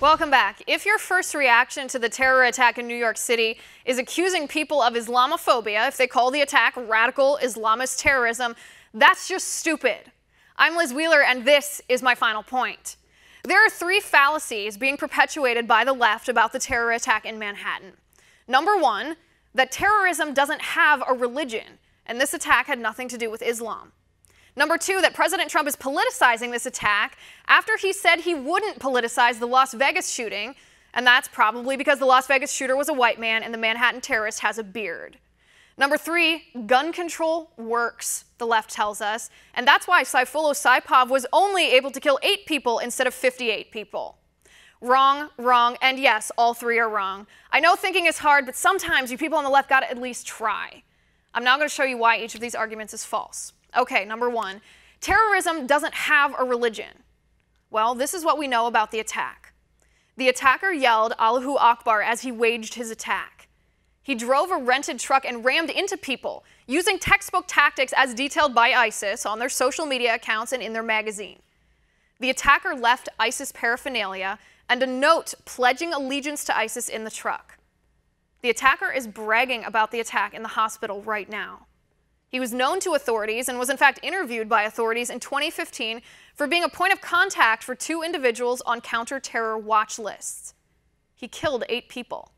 Welcome back. If your first reaction to the terror attack in New York City is accusing people of Islamophobia, if they call the attack radical Islamist terrorism, that's just stupid. I'm Liz Wheeler, and this is my final point. There are three fallacies being perpetuated by the left about the terror attack in Manhattan. Number one, that terrorism doesn't have a religion, and this attack had nothing to do with Islam. Number two, that President Trump is politicizing this attack after he said he wouldn't politicize the Las Vegas shooting, and that's probably because the Las Vegas shooter was a white man and the Manhattan terrorist has a beard. Number three, gun control works, the left tells us, and that's why Saipov was only able to kill 8 people instead of 58 people. Wrong, wrong, and yes, all three are wrong. I know thinking is hard, but sometimes you people on the left gotta at least try. I'm now going to show you why each of these arguments is false. Okay, number one, terrorism doesn't have a religion. Well, this is what we know about the attack. The attacker yelled Allahu Akbar as he waged his attack. He drove a rented truck and rammed into people, using textbook tactics as detailed by ISIS on their social media accounts and in their magazine. The attacker left ISIS paraphernalia and a note pledging allegiance to ISIS in the truck. The attacker is bragging about the attack in the hospital right now. He was known to authorities and was in fact interviewed by authorities in 2015 for being a point of contact for 2 individuals on counter-terror watch lists. He killed 8 people.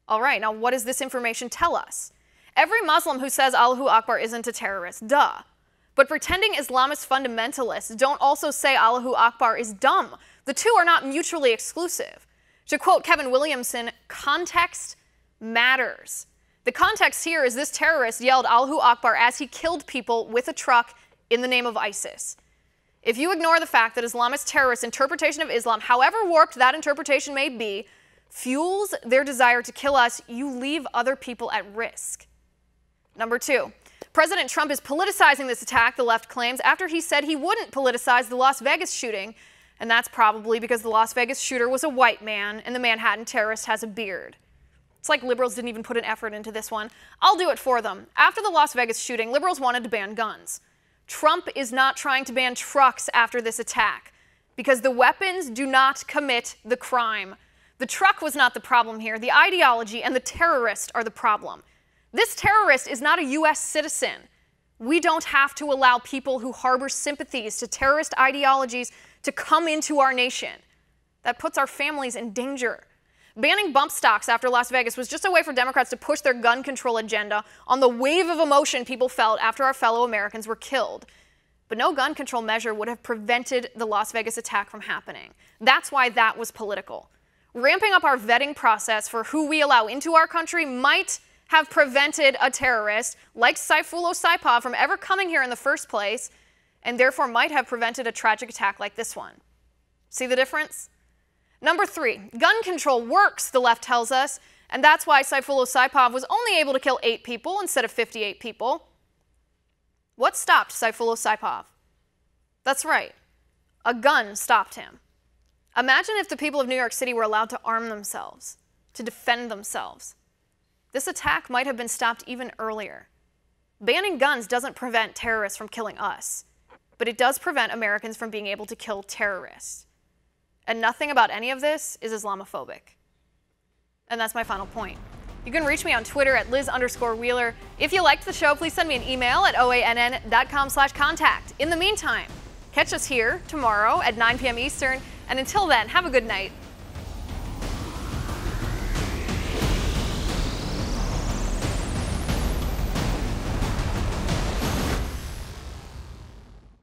All right, now what does this information tell us? Every Muslim who says Allahu Akbar isn't a terrorist, duh. But pretending Islamist fundamentalists don't also say Allahu Akbar is dumb. The two are not mutually exclusive. To quote Kevin Williamson, context matters. The context here is this terrorist yelled Allahu Akbar as he killed people with a truck in the name of ISIS. If you ignore the fact that Islamist terrorists' interpretation of Islam, however warped that interpretation may be, fuels their desire to kill us, you leave other people at risk. Number two, President Trump is politicizing this attack, the left claims, after he said he wouldn't politicize the Las Vegas shooting, and that's probably because the Las Vegas shooter was a white man and the Manhattan terrorist has a beard. It's like liberals didn't even put an effort into this one. I'll do it for them. After the Las Vegas shooting, liberals wanted to ban guns. Trump is not trying to ban trucks after this attack because the weapons do not commit the crime. The truck was not the problem here. The ideology and the terrorist are the problem. This terrorist is not a U.S. citizen. We don't have to allow people who harbor sympathies to terrorist ideologies to come into our nation. That puts our families in danger. Banning bump stocks after Las Vegas was just a way for Democrats to push their gun control agenda on the wave of emotion people felt after our fellow Americans were killed. But no gun control measure would have prevented the Las Vegas attack from happening. That's why that was political. Ramping up our vetting process for who we allow into our country might have prevented a terrorist like Saipov from ever coming here in the first place, and therefore might have prevented a tragic attack like this one. See the difference? Number three, gun control works, the left tells us, and that's why Saipov was only able to kill 8 people instead of 58 people. What stopped Saipov? That's right, a gun stopped him. Imagine if the people of New York City were allowed to arm themselves, to defend themselves. This attack might have been stopped even earlier. Banning guns doesn't prevent terrorists from killing us, but it does prevent Americans from being able to kill terrorists. And nothing about any of this is Islamophobic. And that's my final point. You can reach me on Twitter at Liz_Wheeler. If you liked the show, please send me an email at oann.com/contact. In the meantime, catch us here tomorrow at 9 p.m. Eastern. And until then, have a good night.